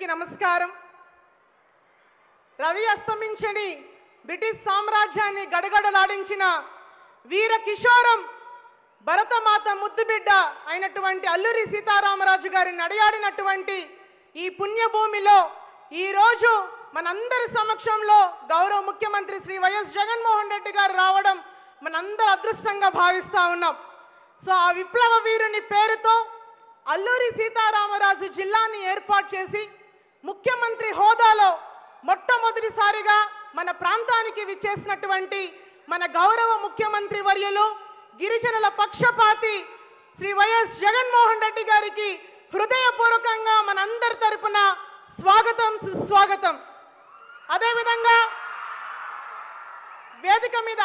అందరికీ నమస్కారం. రవి అస్తమించని బ్రిటిష్ సామ్రాజ్యాన్ని గడగడలాడించిన వీర కిషోరం భరతమాత ముద్దుబిడ్డ అయినటువంటి అల్లూరి సీతారామరాజు గారిని నడియాడినటువంటి ఈ పుణ్యభూమిలో ఈ రోజు మనందరి సమక్షంలో గౌరవ ముఖ్యమంత్రి శ్రీ వైఎస్ జగన్మోహన్ రెడ్డి గారు రావడం మనందరి అదృష్టంగా భావిస్తా ఉన్నాం. సో ఆ విప్లవ వీరుని పేరుతో అల్లూరి సీతారామరాజు జిల్లాని ఏర్పాటు చేసి ముఖ్యమంత్రి హోదాలో మొట్టమొదటిసారిగా మన ప్రాంతానికి విచ్చేసినటువంటి మన గౌరవ ముఖ్యమంత్రి వర్యులు గిరిజనుల పక్షపాతి శ్రీ వైఎస్ జగన్మోహన్ రెడ్డి గారికి హృదయపూర్వకంగా మనందరి తరపున స్వాగతం, సుస్వాగతం. అదేవిధంగా వేదిక మీద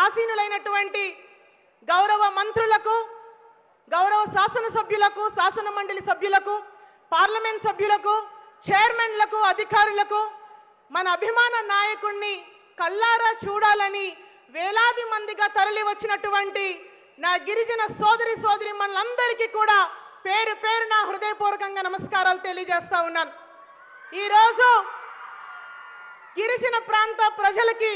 ఆసీనులైనటువంటి గౌరవ మంత్రులకు, గౌరవ శాసనసభ్యులకు, శాసన మండలి సభ్యులకు, పార్లమెంట్ సభ్యులకు, చైర్మన్లకు, అధికారులకు, మన అభిమాన నాయకుడిని కల్లారా చూడాలని వేలాది మందిగా తరలి వచ్చినటువంటి నా గిరిజన సోదరి మనందరికీ కూడా పేరు పేరున హృదయపూర్వకంగా నమస్కారాలు తెలియజేస్తా ఉన్నాను. ఈరోజు గిరిజన ప్రాంత ప్రజలకి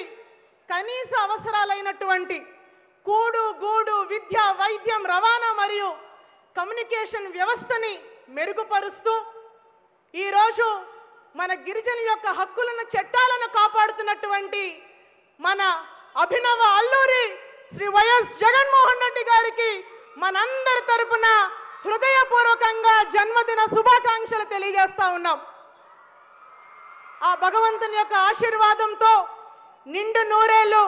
కనీస అవసరాలైనటువంటి కూడు, గూడు, విద్య, వైద్యం, రవాణా మరియు కమ్యూనికేషన్ వ్యవస్థని మెరుగుపరుస్తూ ఈరోజు మన గిరిజన యొక్క హక్కులను, చట్టాలను కాపాడుతున్నటువంటి మన అభినవ అల్లూరి శ్రీ వైఎస్ జగన్మోహన్ రెడ్డి గారికి మనందరి తరపున హృదయపూర్వకంగా జన్మదిన శుభాకాంక్షలు తెలియజేస్తా ఉన్నాం. ఆ భగవంతుని యొక్క ఆశీర్వాదంతో నిండు నూరేళ్లు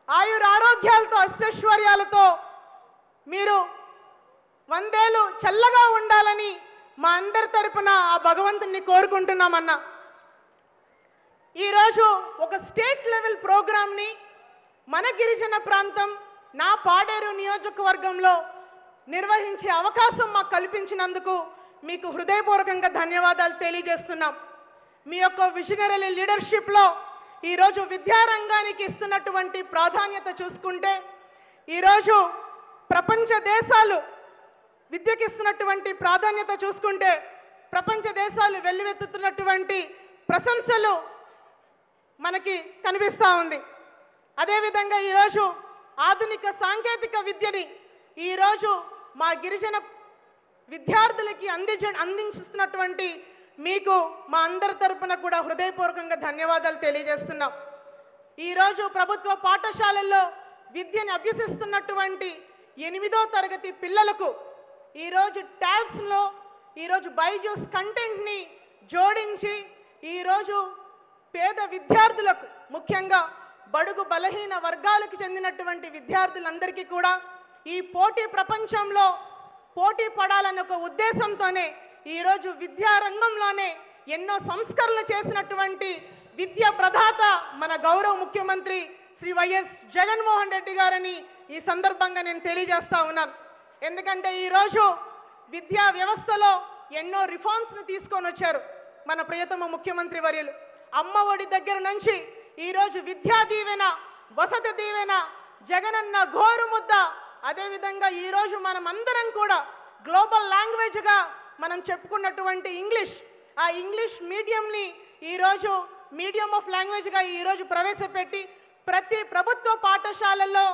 ఆయురారోగ్యాలతో, అష్టైశ్వర్యాలతో మీరు 100 ఏళ్ళు చల్లగా ఉండాలని మా అందరి తరపున ఆ భగవంతుని కోరుకుంటున్నామన్నా. ఈరోజు ఒక స్టేట్ లెవెల్ ప్రోగ్రామ్ని మన గిరిజన ప్రాంతం, నా పాడేరు నియోజకవర్గంలో నిర్వహించే అవకాశం మాకు కల్పించినందుకు మీకు హృదయపూర్వకంగా ధన్యవాదాలు తెలియజేస్తున్నాం. మీ యొక్క విజనరీ లీడర్షిప్లో ఈరోజు విద్యారంగానికి ఇస్తున్నటువంటి ప్రాధాన్యత చూసుకుంటే, ఈరోజు ప్రపంచ దేశాలు విద్యకి ఇస్తున్నటువంటి ప్రాధాన్యత చూసుకుంటే ప్రపంచ దేశాలు వెల్లువెత్తుతున్నటువంటి ప్రశంసలు మనకి కనిపిస్తూ ఉంది. అదేవిధంగా ఈరోజు ఆధునిక సాంకేతిక విద్యని ఈరోజు మా గిరిజన విద్యార్థులకి అందిస్తున్నటువంటి మీకు మా అందరి తరపున కూడా హృదయపూర్వకంగా ధన్యవాదాలు తెలియజేస్తున్నాం. ఈరోజు ప్రభుత్వ పాఠశాలల్లో విద్యను అభ్యసిస్తున్నటువంటి 8వ తరగతి పిల్లలకు ఈరోజు ట్యాబ్స్లో ఈరోజు బైజూస్ కంటెంట్ని జోడించి ఈరోజు పేద విద్యార్థులకు, ముఖ్యంగా బడుగు బలహీన వర్గాలకు చెందినటువంటి విద్యార్థులందరికీ కూడా ఈ పోటీ ప్రపంచంలో పోటీ పడాలన్న ఒక ఉద్దేశంతోనే ఈరోజు విద్యారంగంలోనే ఎన్నో సంస్కరణలు చేసినటువంటి విద్యా ప్రదాత మన గౌరవ ముఖ్యమంత్రి శ్రీ వైఎస్ జగన్మోహన్ రెడ్డి గారని ఈ సందర్భంగా నేను తెలియజేస్తా ఉన్నాను. ఎందుకంటే ఈరోజు విద్యా వ్యవస్థలో ఎన్నో రిఫార్మ్స్ను తీసుకొని వచ్చారు మన ప్రియతమ ముఖ్యమంత్రి వర్యులు. అమ్మ ఒడి దగ్గర నుంచి ఈరోజు విద్యా దీవెన, వసతి దీవెన, జగనన్న గోరు ముద్ద, అదేవిధంగా ఈరోజు మనం అందరం కూడా గ్లోబల్ లాంగ్వేజ్గా మనం చెప్పుకున్నటువంటి ఇంగ్లీష్, ఆ ఇంగ్లీష్ మీడియంని ఈరోజు మీడియం ఆఫ్ లాంగ్వేజ్గా ఈరోజు ప్రవేశపెట్టి ప్రతి ప్రభుత్వ పాఠశాలల్లో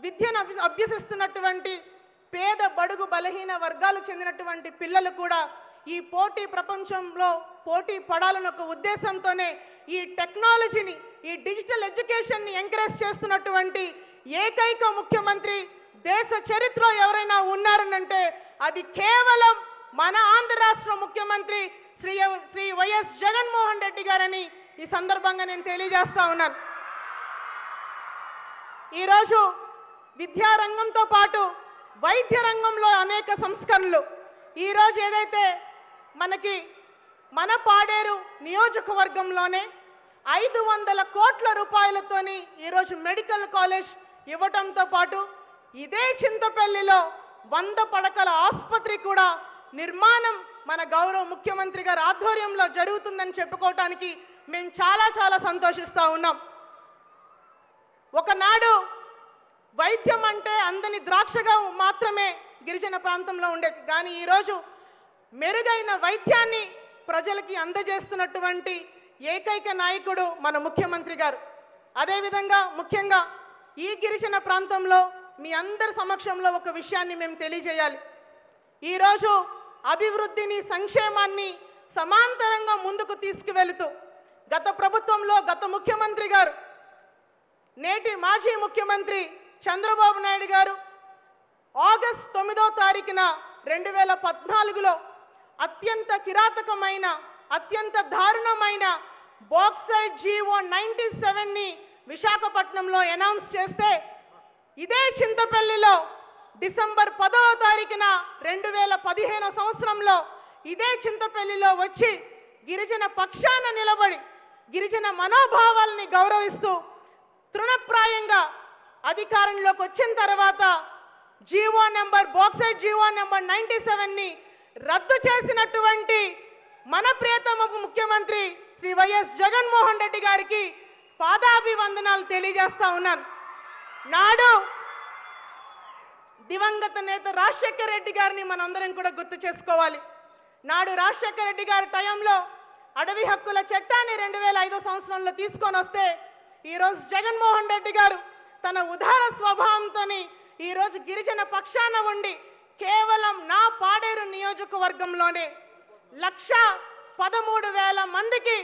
విద్యను అభ్యసిస్తున్నటువంటి పేద బడుగు బలహీన వర్గాలకు చెందినటువంటి పిల్లలు కూడా ఈ పోటీ ప్రపంచంలో పోటీ పడాలన్న ఒక ఉద్దేశంతోనే ఈ టెక్నాలజీని, ఈ డిజిటల్ ఎడ్యుకేషన్ని ఎంకరేజ్ చేస్తున్నటువంటి ఏకైక ముఖ్యమంత్రి దేశ చరిత్రలో ఎవరైనా ఉన్నారనంటే అది కేవలం మన ఆంధ్ర రాష్ట్ర ముఖ్యమంత్రి శ్రీ వైఎస్ జగన్మోహన్ రెడ్డి గారని ఈ సందర్భంగా నేను తెలియజేస్తా ఉన్నాను. ఈరోజు విద్యారంగంతో పాటు వైద్య రంగంలో అనేక సంస్కరణలు, ఈరోజు ఏదైతే మనకి మన పాడేరు నియోజకవర్గంలోనే 500 కోట్ల రూపాయలతోని ఈరోజు మెడికల్ కాలేజ్ ఇవ్వటంతో పాటు ఇదే చింతపల్లిలో 100 పడకల ఆసుపత్రి కూడా నిర్మాణం మన గౌరవ ముఖ్యమంత్రి గారి ఆధ్వర్యంలో జరుగుతుందని చెప్పుకోవటానికి మేము చాలా సంతోషిస్తూ ఉన్నాం. ఒకనాడు వైద్యం అంటే అందని ద్రాక్షగా మాత్రమే గిరిజన ప్రాంతంలో ఉండేది. కానీ ఈరోజు మెరుగైన వైద్యాన్ని ప్రజలకి అందజేస్తున్నటువంటి ఏకైక నాయకుడు మన ముఖ్యమంత్రి గారు. అదేవిధంగా ముఖ్యంగా ఈ గిరిజన ప్రాంతంలో మీ అందరి సమక్షంలో ఒక విషయాన్ని మేము తెలియజేయాలి. ఈరోజు అభివృద్ధిని, సంక్షేమాన్ని సమాంతరంగా ముందుకు తీసుకువెళుతూ గత ప్రభుత్వంలో గత ముఖ్యమంత్రి గారు, నేటి మాజీ ముఖ్యమంత్రి చంద్రబాబు నాయుడు గారు ఆగస్టు 9వ తారీఖున 2014లో అత్యంత కిరాతకమైన, అత్యంత దారుణమైన బాక్సైట్ జీవో 97ని విశాఖపట్నంలో అనౌన్స్ చేస్తే, ఇదే చింతపల్లిలో డిసెంబర్ 10వ తారీఖున 2015 సంవత్సరంలో ఇదే చింతపల్లిలో వచ్చి గిరిజన పక్షాన నిలబడి గిరిజన మనోభావాల్ని గౌరవిస్తూ తృణప్రాయంగా అధికారంలోకి వచ్చిన తర్వాత బాక్సైట్ జీవో నెంబర్ 97ని రద్దు చేసినటువంటి మన ప్రియతమ ముఖ్యమంత్రి శ్రీ వైఎస్ జగన్మోహన్ రెడ్డి గారికి పాదాభివందనాలు తెలియజేస్తా ఉన్నాను. నాడు దివంగత నేత రాజశేఖర్ రెడ్డి గారిని మనందరం కూడా గుర్తు చేసుకోవాలి. నాడు రాజశేఖర్ రెడ్డి గారి టైంలో అడవి హక్కుల చట్టాన్ని 2005 సంవత్సరంలో తీసుకొని వస్తే, ఈరోజు జగన్మోహన్ రెడ్డి గారు తన ఉదార స్వభావంతోని ఈరోజు గిరిజన పక్షాన ఉండి కేవలం నా పాడేరు నియోజకవర్గంలోనే 1,13,000 మందికి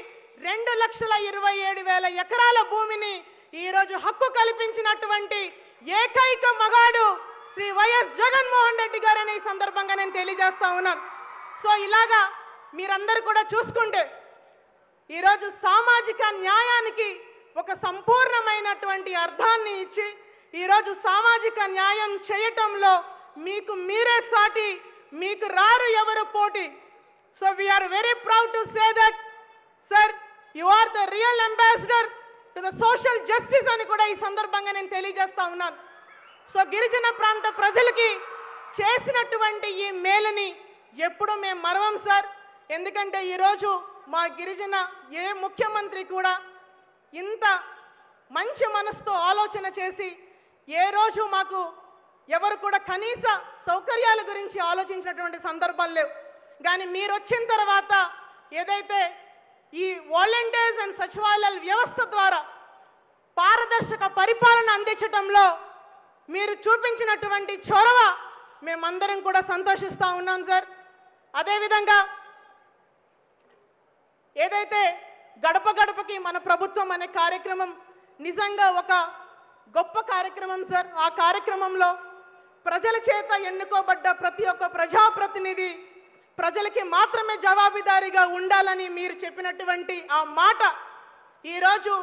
2,27,000 ఎకరాల భూమిని ఈరోజు హక్కు కల్పించినటువంటి ఏకైక మగాడు శ్రీ వైఎస్ జగన్మోహన్ రెడ్డి గారని ఈ సందర్భంగా నేను తెలియజేస్తా ఉన్నాను. సో ఇలాగా మీరందరూ కూడా చూసుకుంటే ఈరోజు సామాజిక న్యాయానికి ఒక సంపూర్ణమైనటువంటి అర్థాన్ని ఇచ్చి ఈరోజు సామాజిక న్యాయం చేయటంలో మీకు మీరే సాటి, మీకు రారు ఎవరు పోటీ. So we are very proud to say that sir you are the real ambassador to the social justice అని కూడా ఈ సందర్భంగా నేను తెలియజేస్తా ఉన్నాను. సో గిరిజన ప్రాంత ప్రజలకి చేసినటువంటి ఈ మేలుని ఎప్పుడు మేము మరవం సార్. ఎందుకంటే ఈరోజు మా గిరిజన ఏ ముఖ్యమంత్రి కూడా ఇంత మంచి మనసుతో ఆలోచన చేసి ఏ రోజు మాకు ఎవరు కూడా కనీస సౌకర్యాల గురించి ఆలోచించినటువంటి సందర్భాలు లేవు. కానీ మీరు వచ్చిన తర్వాత ఏదైతే ఈ వాలంటీర్స్ అండ్ సచివాలయాల వ్యవస్థ ద్వారా పారదర్శక పరిపాలన అందించడంలో మీరు చూపించినటువంటి చొరవ మేమందరం కూడా సంతోషిస్తూ ఉన్నాం సార్. అదేవిధంగా ఏదైతే గడప గడపకి మన ప్రభుత్వం అనే కార్యక్రమం నిజంగా ఒక గొప్ప కార్యక్రమం సార్. ఆ కార్యక్రమంలో ప్రజల చేత ఎన్నుకోబడ్డ ప్రతి ఒక్క ప్రజాప్రతినిధి ప్రజలకి మాత్రమే జవాబుదారీగా ఉండాలని మీరు చెప్పినటువంటి ఆ మాట ఈరోజు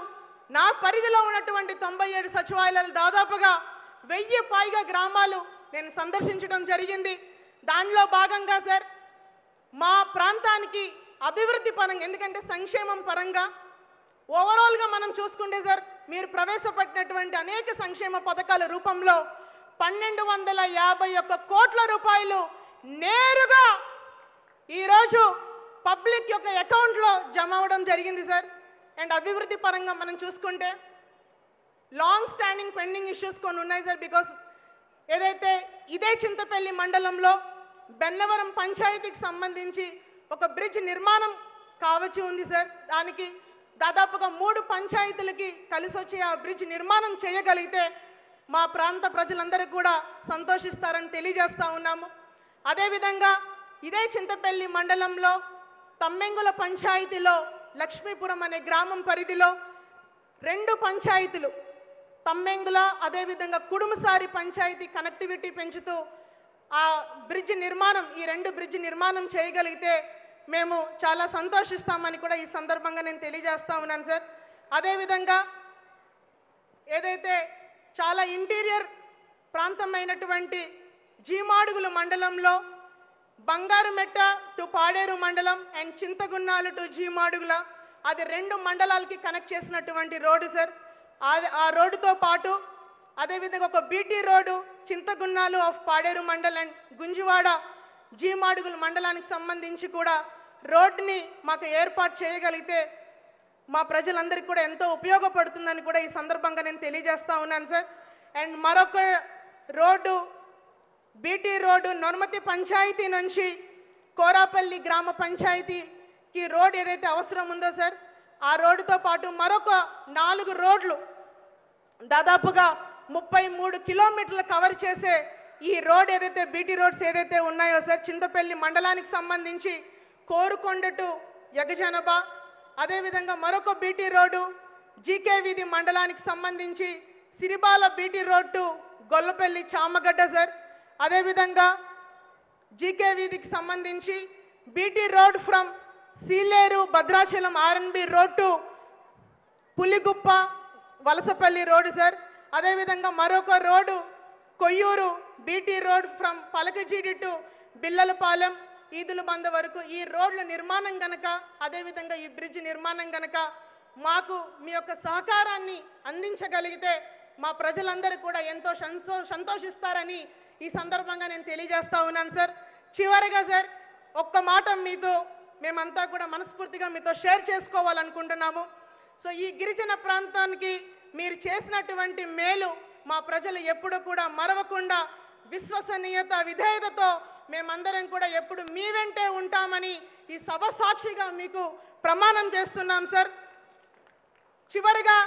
నా పరిధిలో ఉన్నటువంటి 97 సచివాలయాలు దాదాపుగా 1000 పైగా గ్రామాలు నేను సందర్శించడం జరిగింది. దానిలో భాగంగా సార్ మా ప్రాంతానికి అభివృద్ధి పరంగా, ఎందుకంటే సంక్షేమం పరంగా ఓవరాల్గా మనం చూసుకుంటే సార్ మీరు ప్రవేశపెట్టినటువంటి అనేక సంక్షేమ పథకాల రూపంలో 1251 కోట్ల రూపాయలు నేరుగా ఈరోజు పబ్లిక్ యొక్క అకౌంట్లో జమ అవ్వడం జరిగింది సార్. అండ్ అభివృద్ధి పరంగా మనం చూసుకుంటే లాంగ్ స్టాండింగ్ పెండింగ్ ఇష్యూస్ కొన్ని ఉన్నాయి సార్. బికాస్ ఏదైతే ఇదే చింతపల్లి మండలంలో బెన్నవరం పంచాయతీకి సంబంధించి ఒక బ్రిడ్జ్ నిర్మాణం కావచ్చు ఉంది సార్. దానికి దాదాపుగా 3 పంచాయతీలకి కలిసి వచ్చి ఆ బ్రిడ్జ్ నిర్మాణం చేయగలిగితే మా ప్రాంత ప్రజలందరూ కూడా సంతోషిస్తారని తెలియజేస్తా ఉన్నాము. అదేవిధంగా ఇదే చింతపల్లి మండలంలో తమ్మెంగుల పంచాయతీలో లక్ష్మీపురం అనే గ్రామం పరిధిలో 2 పంచాయతీలు తమ్మెంగుల అదేవిధంగా కుడుమసారి పంచాయతీ కనెక్టివిటీ పెంచుతూ ఆ బ్రిడ్జ్ నిర్మాణం, ఈ 2 బ్రిడ్జ్ నిర్మాణం చేయగలిగితే మేము చాలా సంతోషిస్తామని కూడా ఈ సందర్భంగా నేను తెలియజేస్తా ఉన్నాను సార్. అదేవిధంగా ఏదైతే చాలా ఇంటీరియర్ ప్రాంతమైనటువంటి జీమాడుగుల మండలంలో బంగారుమెట్ట టు పాడేరు మండలం అండ్ చింతగున్నాలు టు జీమాడుగుల, అది 2 మండలాలకి కనెక్ట్ చేసినటువంటి రోడ్డు సార్. ఆ రోడ్డుతో పాటు అదేవిధంగా ఒక BT road Chintagunnalu of Paderu mandal and Gunjuvada Gmadugula మండలానికి సంబంధించి కూడా రోడ్డుని మాకు ఏర్పాటు చేయగలిగితే మా ప్రజలందరికీ కూడా ఎంతో ఉపయోగపడుతుందని కూడా ఈ సందర్భంగా నేను తెలియజేస్తా ఉన్నాను సార్. అండ్ మరొక రోడ్డు బీటీ రోడ్డు నొర్మతి పంచాయతీ నుంచి కోరాపల్లి గ్రామ పంచాయతీ కి రోడ్ ఏదైతే అవసరం ఉందో సార్, ఆ రోడ్డుతో పాటు మరొక 4 రోడ్లు దాదాపుగా 33 కిలోమీటర్లు కవర్ చేసే ఈ రోడ్ ఏదైతే బీటీ రోడ్స్ ఏదైతే ఉన్నాయో సార్, చింతపల్లి మండలానికి సంబంధించి కోరుకొండ టు యగజనబ, అదేవిధంగా మరొక బీటీ రోడ్డు జీకే వీధి మండలానికి సంబంధించి Siribala BT road to Gollapalli Chamagadda sir, అదేవిధంగా జీకే వీధికి సంబంధించి BT road from Sileru Bhadrachalam RNB road to Puliguppa Valasapalli road sir, అదేవిధంగా మరొక road Koyyuru BT road from Palakajeedi to Billalapalem Eedula Banda వరకు ఈ రోడ్ల నిర్మాణం గనక, అదేవిధంగా ఈ బ్రిడ్జ్ నిర్మాణం గనక మాకు మీ యొక్క సహకారాన్ని అందించగలిగితే మా ప్రజలందరూ కూడా ఎంతో సంతోషిస్తారని ఈ సందర్భంగా నేను తెలియజేస్తా ఉన్నాను సార్. చివరిగా సార్, ఒక్క మాట మీతో మేమంతా కూడా మనస్ఫూర్తిగా మీతో షేర్ చేసుకోవాలనుకుంటున్నాము. సో ఈ గిరిజన ప్రాంతానికి మీరు చేసినటువంటి మేలు మా ప్రజలు ఎప్పుడు కూడా మరవకుండా విశ్వసనీయత విధేయతతో మేమందరం కూడా ఎప్పుడు మీ వెంటే ఉంటామని ఈ సభ సాక్షిగా మీకు ప్రమాణం చేస్తున్నాం సార్. చివరిగా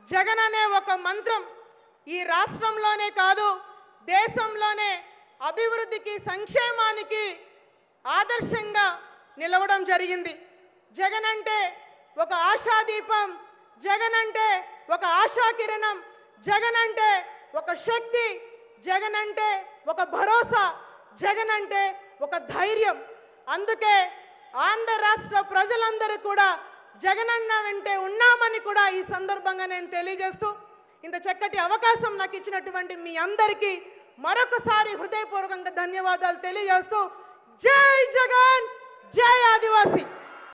జగన్ అనే ఒక మంత్రం ఈ రాష్ట్రంలోనే కాదు దేశంలోనే అభివృద్ధికి సంక్షేమానికి ఆదర్శంగా నిలవడం జరిగింది. జగన్ అంటే ఒక ఆశాదీపం, జగన్ అంటే ఒక ఆశాకిరణం, జగన్ అంటే ఒక శక్తి, జగన్ అంటే ఒక భరోసా, జగన్ అంటే ఒక ధైర్యం. అందుకే ఆంధ్ర రాష్ట్ర ప్రజలందరూ కూడా జగనన్న వెంటే ఉన్నామని కూడా ఈ సందర్భంగా నేను తెలియజేస్తూ, ఇంత చక్కటి అవకాశం నాకు ఇచ్చినటువంటి మీ అందరికీ మరొకసారి హృదయపూర్వకంగా ధన్యవాదాలు తెలియజేస్తూ, జై జగన్.